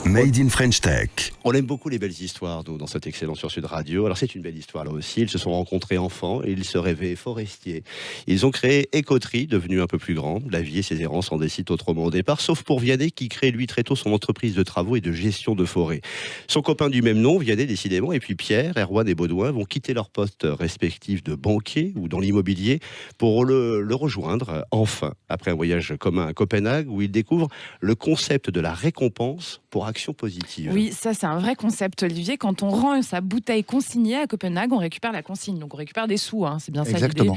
Made in French Tech. On aime beaucoup les belles histoires, nous, dans cette excellence sur Sud Radio. Alors, c'est une belle histoire, là aussi. Ils se sont rencontrés enfants et ils se rêvaient forestiers. Ils ont créé Écoterie, devenue un peu plus grande. La vie et ses errances en décident autrement au départ, sauf pour Vianney, qui crée, lui, très tôt son entreprise de travaux et de gestion de forêt. Son copain du même nom, Vianney, décidément, et puis Pierre, Erwan et Baudouin vont quitter leurs postes respectifs de banquier ou dans l'immobilier pour le rejoindre, enfin, après un voyage commun à Copenhague, où ils découvrent le concept de la récompense pour action positive. Oui, ça c'est un vrai concept, Olivier. Quand on rend sa bouteille consignée à Copenhague, on récupère la consigne. Donc on récupère des sous, hein, c'est bien ça l'idée.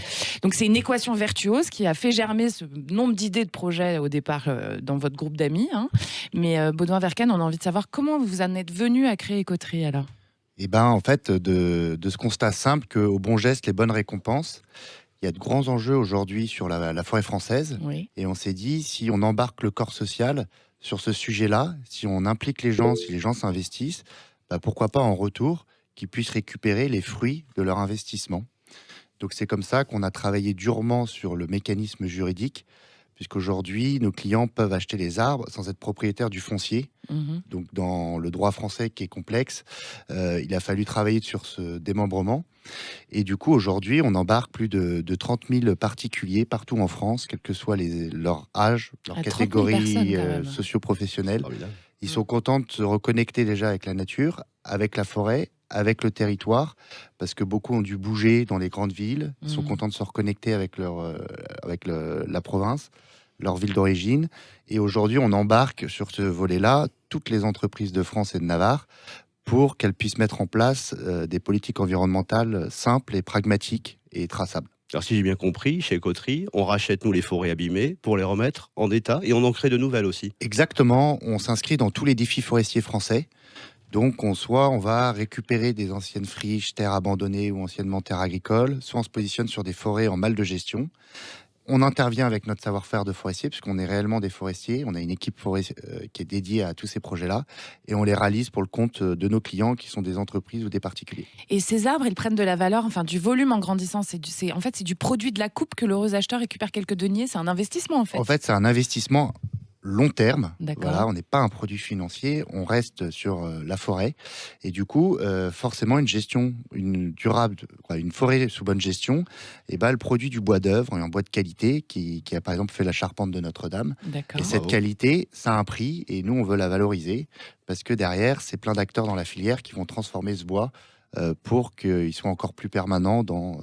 Donc c'est une équation vertueuse qui a fait germer ce nombre d'idées de projets au départ dans votre groupe d'amis. Hein. Mais Baudouin Vercaen, on a envie de savoir comment vous en êtes venu à créer Écoterie alors. Eh ben, en fait, de ce constat simple qu'au bon geste, les bonnes récompenses, il y a de grands enjeux aujourd'hui sur la forêt française. Oui. Et on s'est dit, si on embarque le corps social sur ce sujet-là, si on implique les gens, si les gens s'investissent, bah pourquoi pas en retour qu'ils puissent récupérer les fruits de leur investissement. Donc c'est comme ça qu'on a travaillé durement sur le mécanisme juridique, puisqu'aujourd'hui, nos clients peuvent acheter les arbres sans être propriétaires du foncier. Donc dans le droit français qui est complexe, il a fallu travailler sur ce démembrement. Et du coup, aujourd'hui, on embarque plus de 30 000 particuliers partout en France, quel que soit leur âge, leur catégorie socio-professionnelle. Ils sont contents de se reconnecter déjà avec la nature, avec la forêt, avec le territoire, parce que beaucoup ont dû bouger dans les grandes villes. Ils sont contents de se reconnecter avec la province, leur ville d'origine. Et aujourd'hui, on embarque sur ce volet-là toutes les entreprises de France et de Navarre pour qu'elles puissent mettre en place des politiques environnementales simples et pragmatiques et traçables. Alors si j'ai bien compris, chez Écoterie, on rachète nous les forêts abîmées pour les remettre en état et on en crée de nouvelles aussi. Exactement, on s'inscrit dans tous les défis forestiers français. Donc on va récupérer des anciennes friches, terres abandonnées ou anciennement terres agricoles, soit on se positionne sur des forêts en mal de gestion. On intervient avec notre savoir-faire de forestier, puisqu'on est réellement des forestiers. On a une équipe qui est dédiée à tous ces projets-là. Et on les réalise pour le compte de nos clients, qui sont des entreprises ou des particuliers. Et ces arbres, ils prennent de la valeur, enfin du volume en grandissant. C'est du produit de la coupe que l'heureux acheteur récupère quelques deniers. C'est un investissement, en fait. En fait, c'est un investissement long terme. Voilà, on n'est pas un produit financier, on reste sur la forêt. Et du coup, forcément, une forêt sous bonne gestion, elle produit du bois d'œuvre, un bois de qualité qui a par exemple fait la charpente de Notre-Dame. Et cette qualité, ça a un prix et nous, on veut la valoriser parce que derrière, c'est plein d'acteurs dans la filière qui vont transformer ce bois pour qu'il soit encore plus permanent dans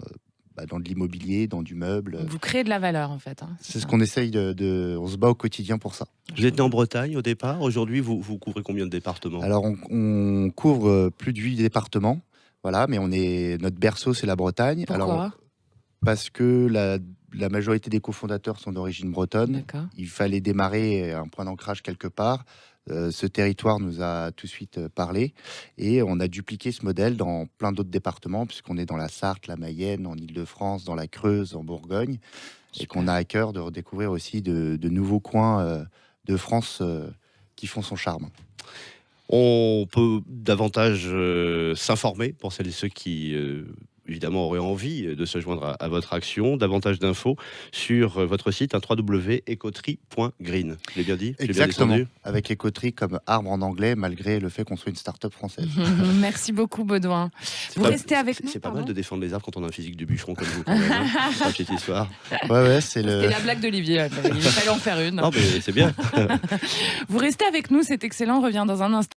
de l'immobilier, dans du meuble. Vous créez de la valeur, en fait. Hein, c'est ce qu'on essaye on se bat au quotidien pour ça. Vous êtes né en Bretagne au départ. Aujourd'hui, vous couvrez combien de départements? Alors, on couvre plus de 8 départements. Voilà, mais notre berceau, c'est la Bretagne. Pourquoi? Parce que la majorité des cofondateurs sont d'origine bretonne. Il fallait démarrer un point d'ancrage quelque part. Ce territoire nous a tout de suite parlé et on a dupliqué ce modèle dans plein d'autres départements puisqu'on est dans la Sarthe, la Mayenne, en Île-de-France, dans la Creuse, en Bourgogne. Super. Et qu'on a à cœur de redécouvrir aussi de nouveaux coins de France qui font son charme. On peut davantage s'informer pour celles et ceux qui évidemment auraient envie de se joindre à votre action. Davantage d'infos sur votre site, www.écoterie.green. Je l'ai bien dit? Exactement. Avec Écoterie comme arbre en anglais, malgré le fait qu'on soit une start-up française. Merci beaucoup, Baudouin. Vous restez avec nous. C'est pas mal de défendre les arbres quand on a un physique de bûcheron comme vous. Quand même, hein. C'est une petite histoire. C'était la blague d'Olivier. Il fallait en faire une. Non, mais c'est bien. Vous restez avec nous, c'est excellent. On revient dans un instant.